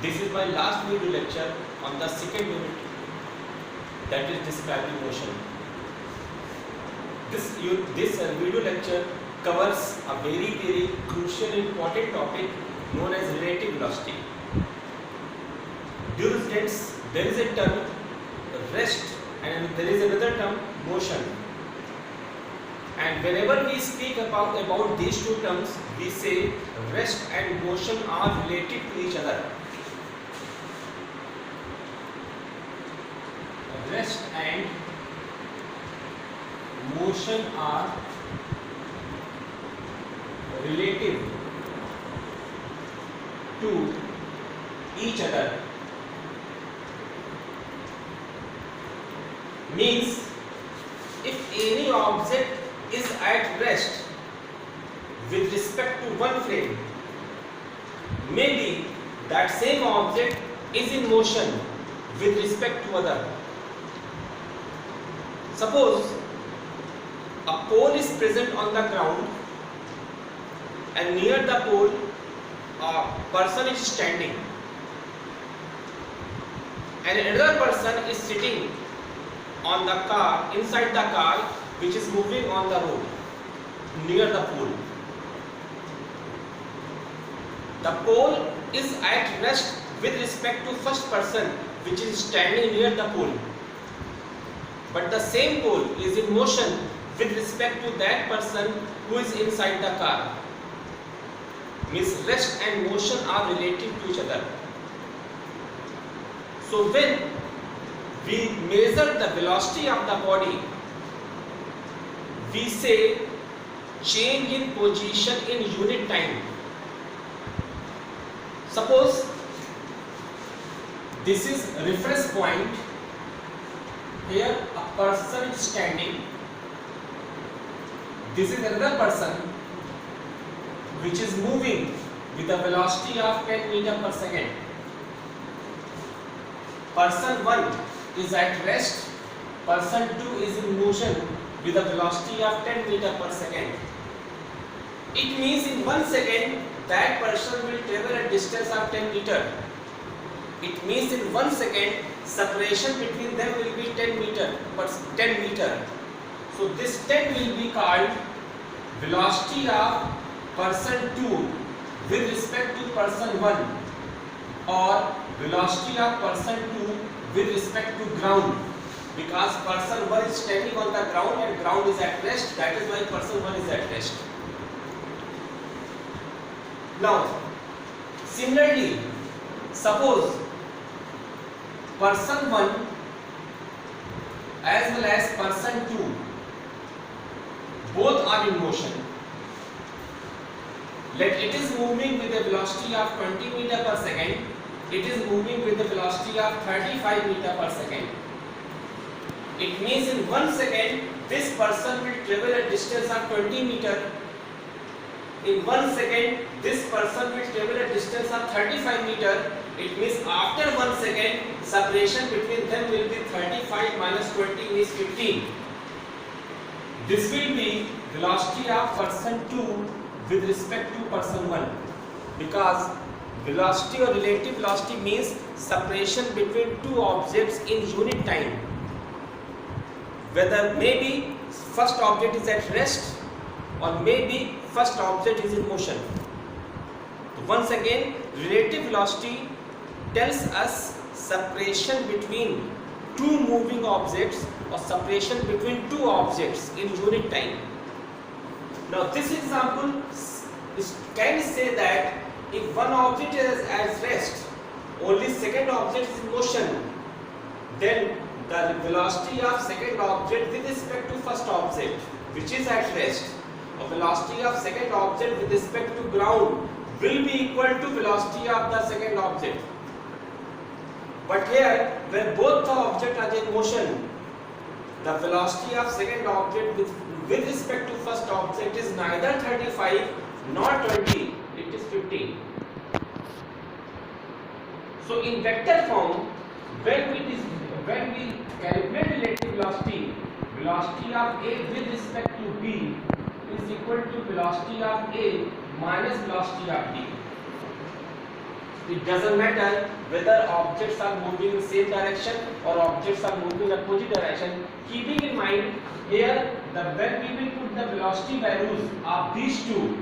This is my last video lecture on the second unit, that is describing motion. This video lecture covers a very crucial important topic known as relative velocity. During this, there is a term rest and there is another term motion. And whenever we speak about these two terms, we say rest and motion are related to each other. Rest and motion are relative to each other. Means if any object is at rest with respect to one frame, maybe that same object is in motion with respect to other. Suppose a pole is present on the ground and near the pole a person is standing and another person is sitting on the car, inside the car which is moving on the road near the pole. The pole is at rest with respect to first person which is standing near the pole, but the same pole is in motion with respect to that person who is inside the car. Means rest and motion are related to each other. So when we measure the velocity of the body, we say change in position in unit time. Suppose this is reference point. Here a person is standing. This is another person which is moving with a velocity of 10 meter per second. Person 1 is at rest. Person 2 is in motion with a velocity of 10 meter per second. It means in 1 second that person will travel a distance of 10 meter. It means in 1 second separation between them will be 10 meter. So this 10 will be called velocity of person 2 with respect to person 1, or velocity of person 2 with respect to ground, because person 1 is standing on the ground and ground is at rest, that is why person 1 is at rest. Now similarly, suppose person 1 as well as person 2 both are in motion. Let it is moving with a velocity of 20 meter per second, it is moving with a velocity of 35 meter per second. It means in 1 second this person will travel a distance of 20 meter. In 1 second this person will travel a distance of 35 meter. It means after 1 second separation between them will be 35 minus 20 is 15. This will be velocity of person 2 with respect to person 1, because velocity or relative velocity means separation between two objects in unit time, whether maybe first object is at rest or maybe first object is in motion. So once again, relative velocity tells us separation between two moving objects or separation between two objects in unit time. Now this example can say that if one object is at rest, only second object is in motion, then the velocity of second object with respect to first object which is at rest, or velocity of second object with respect to ground will be equal to velocity of the second object. But here, when both the objects are in motion, the velocity of second object with respect to first object is neither 35 nor 20, it is 15. So in vector form, when we calculate relative velocity, velocity of A with respect to B is equal to velocity of A minus velocity of B. It doesn't matter whether objects are moving in same direction or objects are moving in opposite direction. Keeping in mind here, when we will put the velocity values of these two,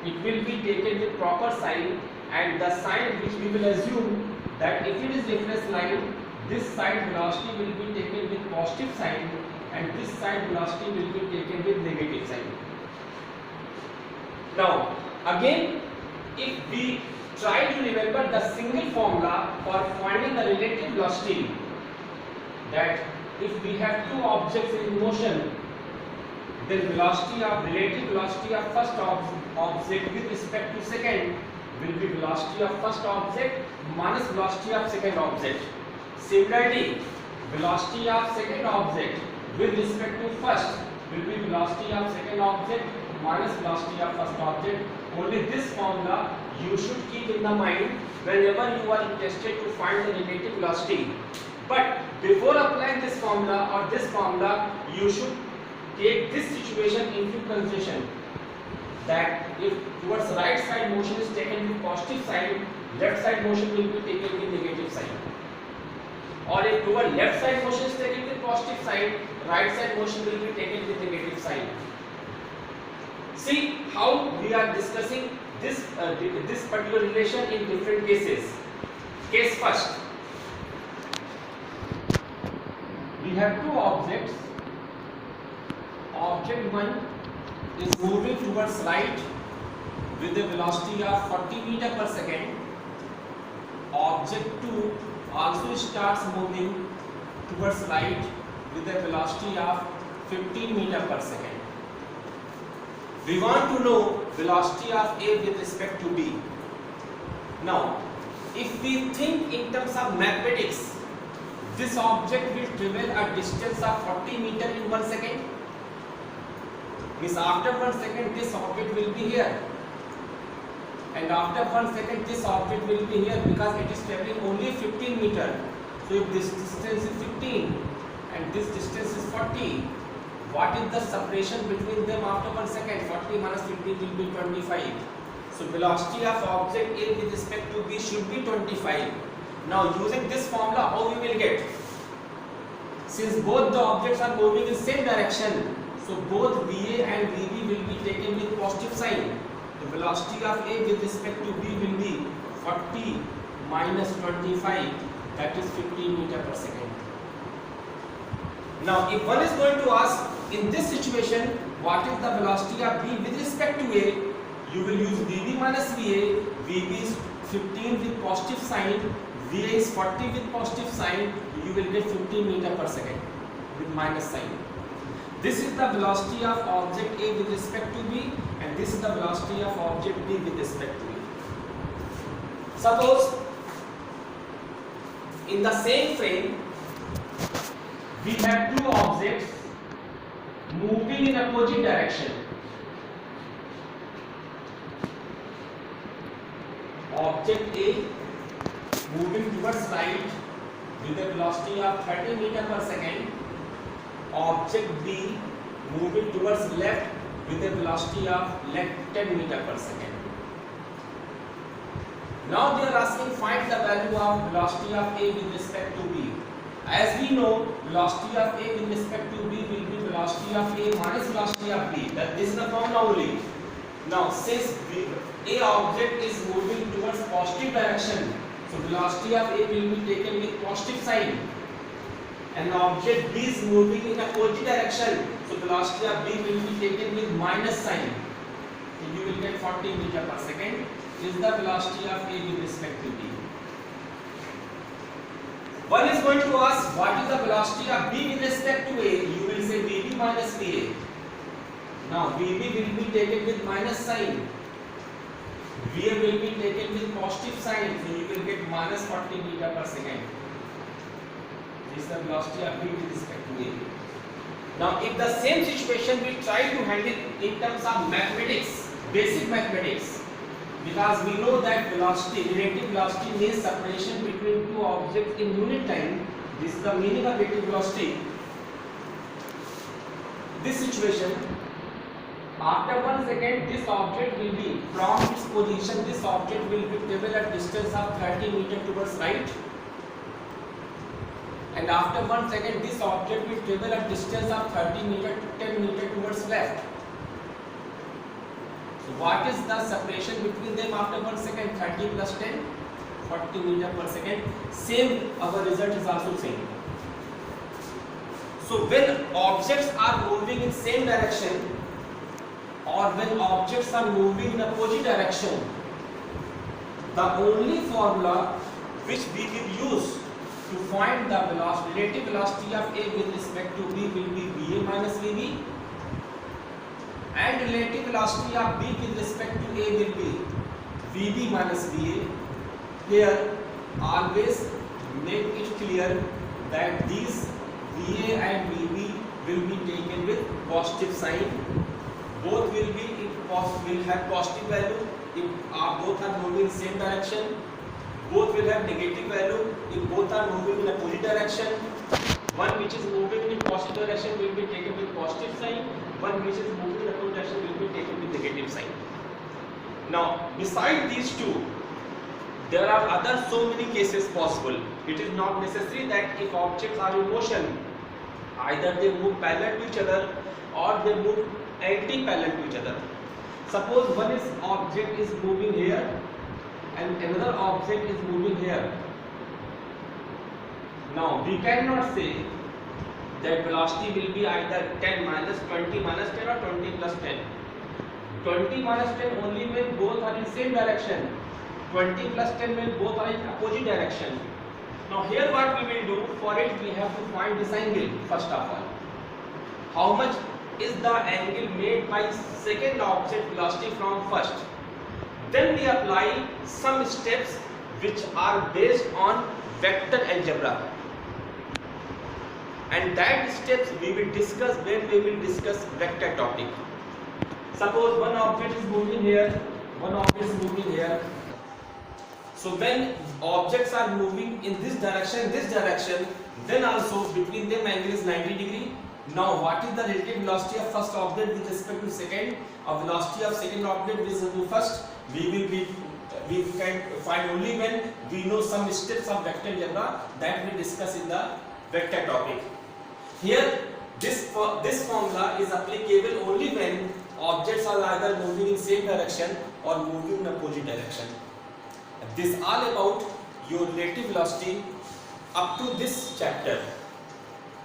it will be taken with proper sign, and the sign which we will assume that if it is reference line, this side velocity will be taken with positive sign and this side velocity will be taken with negative sign. Now again, if we try to remember the single formula for finding the relative velocity, that if we have two objects in motion, then relative velocity of first object with respect to second will be velocity of first object minus velocity of second object. Similarly, velocity of second object with respect to first will be velocity of second object minus velocity of first object. Only this formula you should keep in the mind whenever you are interested to find the relative velocity. But before applying this formula or this formula, you should take this situation into consideration, that if towards right side motion is taken with positive sign, left side motion will be taken with negative sign. Or if toward left side motion is taken with positive sign, right side motion will be taken with negative sign. See how we are discussing this particular relation in different cases. Case first, we have two objects. Object 1 is moving towards right with a velocity of 40 meter per second. Object 2 also starts moving towards right with a velocity of 15 meter per second. We want to know velocity of A with respect to B. Now, if we think in terms of mathematics, this object will travel a distance of 40 meter in 1 second. Means after 1 second this object will be here, and after 1 second this object will be here, because it is traveling only 15 meter. So if this distance is 15 and this distance is 40, what is the separation between them after 1 second? 40 minus 15 will be 25. So velocity of object A with respect to B should be 25. Now using this formula, how we will get? Since both the objects are moving in same direction, so both VA and VB will be taken with positive sign. The velocity of A with respect to B will be 40 minus 25, that is 15 meter per second. Now if one is going to ask, in this situation, what is the velocity of B with respect to A, you will use VB minus VA. VB is 15 with positive sign, VA is 40 with positive sign, you will get 15 meter per second with minus sign. This is the velocity of object A with respect to B, and this is the velocity of object B with respect to A. Suppose in the same frame we have two objects moving in opposite direction. Object A moving towards right with a velocity of 30 meter per second. Object B moving towards left with a velocity of 10 meter per second. Now they are asking find the value of velocity of A with respect to B. As we know, velocity of A with respect to B will be velocity of A minus velocity of B. That this is the formula only. Now since A object is moving towards positive direction, so velocity of A will be taken with positive sign. And object B is moving in opposite direction, so velocity of B will be taken with minus sign. So you will get 40 meter per second is the velocity of A with respect to B. One is going to ask what is the velocity of B with respect to A. You will say VB minus VA. Now VB will be taken with minus sign, VA will be taken with positive sign, so you will get minus 40 meter per second. This is the velocity of B with respect to A. Now if the same situation we try to handle in terms of mathematics, basic mathematics, because we know that velocity, relative velocity means separation between two objects in unit time. This is the meaning of relative velocity. This situation, after 1 second this object will be from its position, this object will be travel at distance of 30 meter towards right, and after 1 second this object will travel at distance of 30 meter to 10 meter towards left. So what is the separation between them after 1 second? 30 plus 10, 40 meter per second. Same, our result is also same. So when objects are moving in same direction or when objects are moving in opposite direction, the only formula which we will use to find the velocity, relative velocity of A with respect to B will be VA minus VB, and relative velocity of B with respect to A will be VB minus VA. Here always make it clear that these VA and VB will be taken with positive sign. Both will have positive value if both are moving in same direction. Both will have negative value if both are moving in opposite direction. One which is moving in positive direction will be taken with positive sign. One which is moving in opposite direction will be taken with negative sign. Now, beside these two, there are other so many cases possible. It is not necessary that if objects are in motion, either they move parallel to each other or they move anti-parallel to each other. Suppose one object is moving here and another object is moving here. Now we cannot say that velocity will be either 10 minus 20 minus 10 or 20 plus 10. 20 minus 10 only when both are in same direction. 20 plus 10 when both are in opposite direction. Now here what we will do, for it we have to find this angle first of all. How much is the angle made by second object velocity from first? Then we apply some steps which are based on vector algebra, and that steps we will discuss when we will discuss vector topic. Suppose one object is moving here, one object is moving here. So when objects are moving in this direction, then also between them angle is 90 degree. Now what is the relative velocity of first object with respect to second, or velocity of second object with respect to first? We can find only when we know some steps of vector algebra that we discuss in the vector topic. Here this formula is applicable only when objects are either moving in same direction or moving in opposite direction. This all about your relative velocity up to this chapter.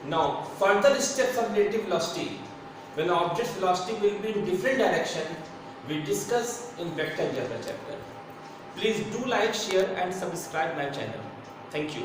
Now further steps of relative velocity, when object's velocity will be in different direction, we discuss in vector algebra chapter. Please do like, share and subscribe my channel. Thank you.